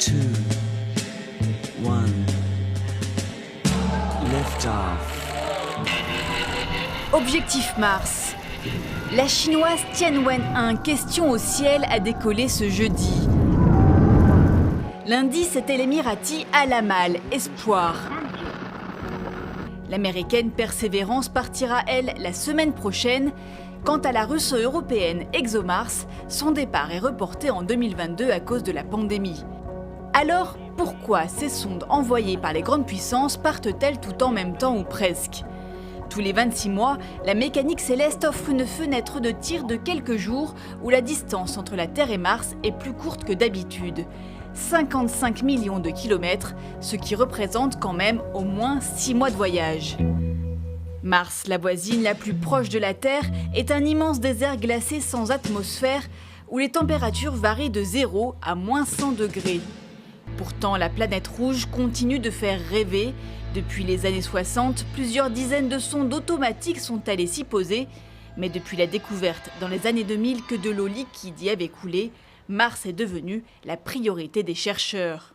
2, 1. Lift off. Objectif Mars. La chinoise Tianwen-1, question au ciel, a décollé ce jeudi. Lundi, c'était l'Émirati Al-Amal, Espoir. L'américaine Persévérance partira, elle, la semaine prochaine. Quant à la russo-européenne ExoMars, son départ est reporté en 2022 à cause de la pandémie. Alors, pourquoi ces sondes envoyées par les grandes puissances partent-elles tout en même temps ou presque ? Tous les 26 mois, la mécanique céleste offre une fenêtre de tir de quelques jours où la distance entre la Terre et Mars est plus courte que d'habitude. 55 millions de kilomètres, ce qui représente quand même au moins 6 mois de voyage. Mars, la voisine la plus proche de la Terre, est un immense désert glacé sans atmosphère où les températures varient de 0 à moins 100 degrés. Pourtant, la planète rouge continue de faire rêver. Depuis les années 60, plusieurs dizaines de sondes automatiques sont allées s'y poser. Mais depuis la découverte dans les années 2000 que de l'eau liquide y avait coulé, Mars est devenu la priorité des chercheurs.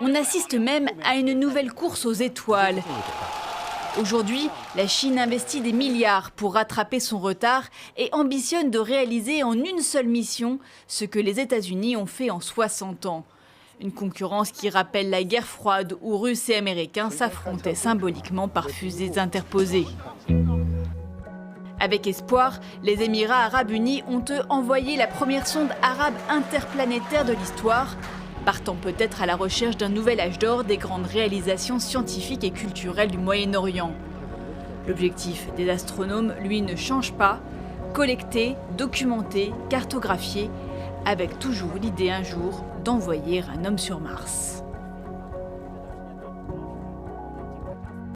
On assiste même à une nouvelle course aux étoiles. Aujourd'hui, la Chine investit des milliards pour rattraper son retard et ambitionne de réaliser en une seule mission ce que les États-Unis ont fait en 60 ans. Une concurrence qui rappelle la guerre froide où Russes et Américains s'affrontaient symboliquement par fusées interposées. Avec Espoir, les Émirats arabes unis ont eux envoyé la première sonde arabe interplanétaire de l'histoire, partant peut-être à la recherche d'un nouvel âge d'or des grandes réalisations scientifiques et culturelles du Moyen-Orient. L'objectif des astronomes, lui, ne change pas, collecter, documenter, cartographier, avec toujours l'idée un jour d'envoyer un homme sur Mars.